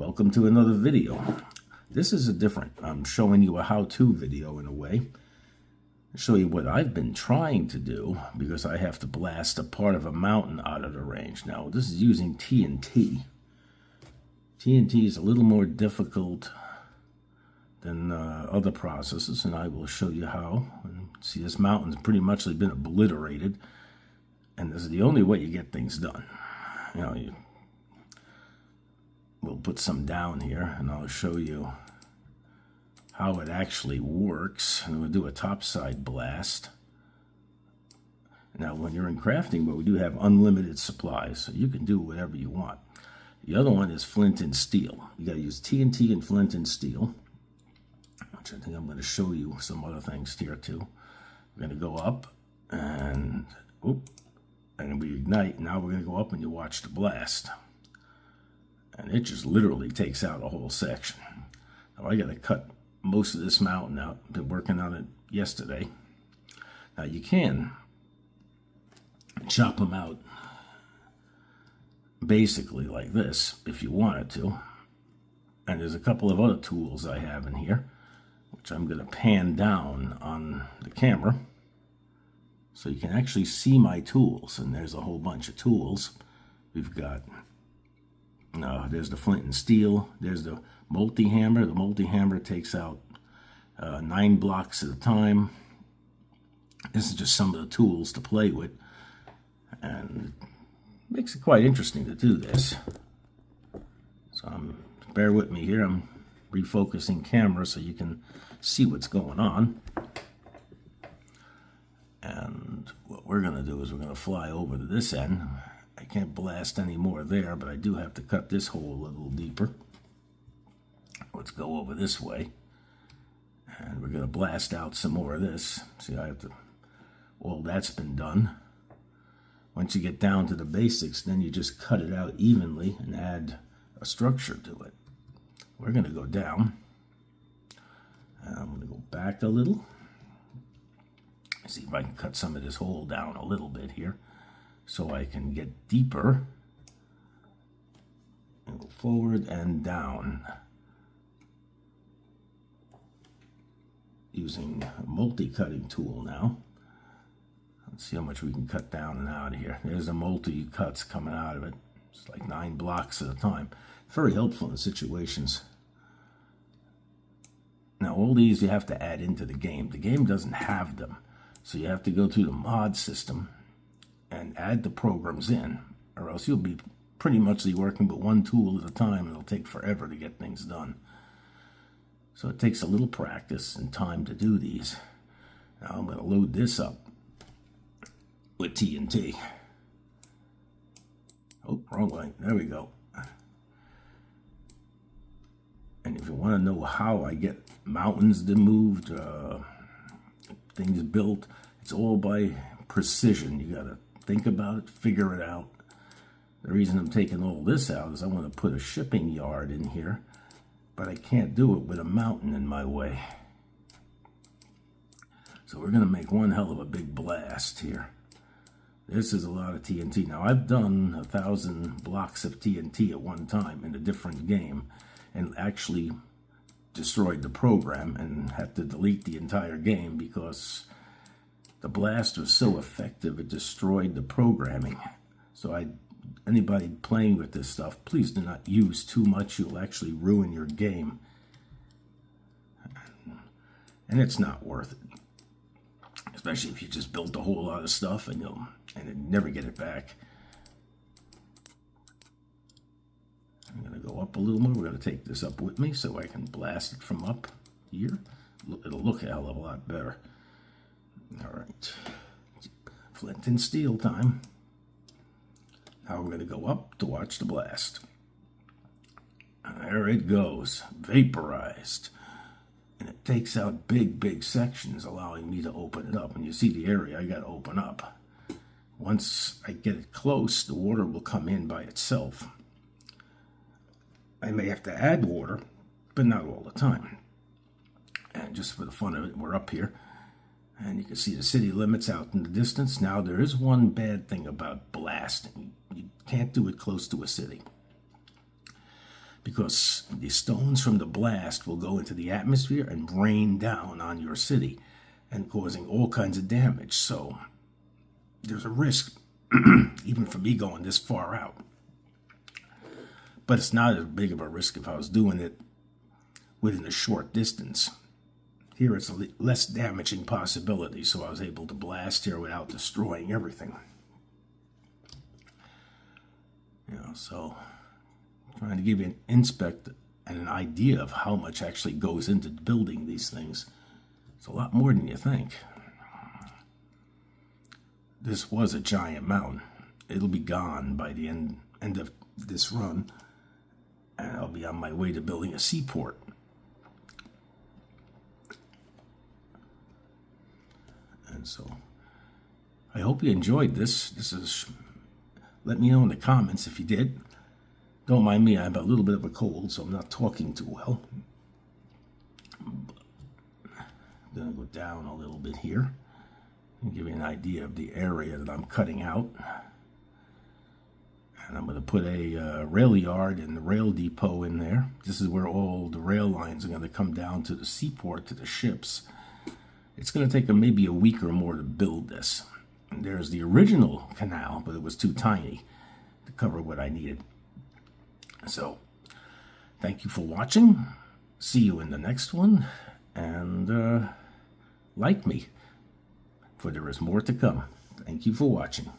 Welcome to another video. This is I'm showing you a how-to video in a way. I'll show you what I've been trying to do because I have to blast a part of a mountain out of the range. Now this is using TNT. TNT is a little more difficult than other processes, and I will show you how. See, this mountain's pretty much been obliterated, and this is the only way you get things done. You know, we'll put some down here, and I'll show you how it actually works. And we'll do a topside blast. Now, when you're in crafting mode, we do have unlimited supplies, so you can do whatever you want. The other one is flint and steel. You got to use TNT and flint and steel, which I think I'm going to show you some other things here too. We're going to go up, and we ignite. Now we're going to go up, and you watch the blast. And it just literally takes out a whole section. Now I got to cut most of this mountain out. I've been working on it yesterday. Now you can chop them out basically like this if you wanted to. And there's a couple of other tools I have in here, which I'm going to pan down on the camera so you can actually see my tools. And there's a whole bunch of tools. We've got there's the flint and steel. There's the multi-hammer. The multi-hammer takes out 9 blocks at a time. This is just some of the tools to play with, and it makes it quite interesting to do this. So bear with me here. I'm refocusing camera so you can see what's going on. And what we're going to do is we're going to fly over to this end. I can't blast any more there, but I do have to cut this hole a little deeper. Let's go over this way. And we're going to blast out some more of this. See, all that's been done. Once you get down to the basics, then you just cut it out evenly and add a structure to it. We're going to go down. I'm going to go back a little. See if I can cut some of this hole down a little bit here, so I can get deeper and go forward and down using a multi-cutting tool now. Let's see how much we can cut down and out of here. There's the multi-cuts coming out of it. It's like 9 blocks at a time. Very helpful in situations. Now all these you have to add into the game. The game doesn't have them, so you have to go through the mod system and add the programs in, or else you'll be pretty much working with one tool at a time, and it'll take forever to get things done. So it takes a little practice and time to do these. Now I'm going to load this up with TNT. Oh, wrong way. There we go. And if you want to know how I get mountains moved, things built, it's all by precision. You got to think about it, figure it out. The reason I'm taking all this out is I want to put a shipping yard in here, but I can't do it with a mountain in my way. So we're going to make one hell of a big blast here. This is a lot of TNT. Now I've done 1,000 blocks of TNT at one time in a different game, and actually destroyed the program and had to delete the entire game because the blast was so effective it destroyed the programming. So anybody playing with this stuff, please do not use too much. You'll actually ruin your game. And it's not worth it. Especially if you just built a whole lot of stuff and you never get it back. I'm going to go up a little more. We're going to take this up with me so I can blast it from up here. It'll look a hell of a lot better. All right, flint and steel time. Now we're going to go up to watch the blast. And there it goes, vaporized. And it takes out big sections, allowing me to open it up. And you see the area I got to open up. Once I get it close, the water will come in by itself. I may have to add water, but not all the time. And just for the fun of it, we're up here. And you can see the city limits out in the distance. Now, there is one bad thing about blasting. You can't do it close to a city. because the stones from the blast will go into the atmosphere and rain down on your city and causing all kinds of damage. So there's a risk, even for me going this far out. But it's not as big of a risk if I was doing it within a short distance. Here it's a less damaging possibility, so I was able to blast here without destroying everything. So I'm trying to give you an inspect and an idea of how much actually goes into building these things. It's a lot more than you think. This was a giant mountain. It'll be gone by the end of this run, and I'll be on my way to building a seaport. And so I hope you enjoyed this. Let me know in the comments if you did. Don't mind me, I have a little bit of a cold, so I'm not talking too well. I'm going to go down a little bit here and give you an idea of the area that I'm cutting out. And I'm going to put a rail yard and the rail depot in there. This is where all the rail lines are going to come down to the seaport, to the ships. It's going to take maybe a week or more to build this. And there's the original canal, but it was too tiny to cover what I needed. So, thank you for watching. See you in the next one. And like me, for there is more to come. Thank you for watching.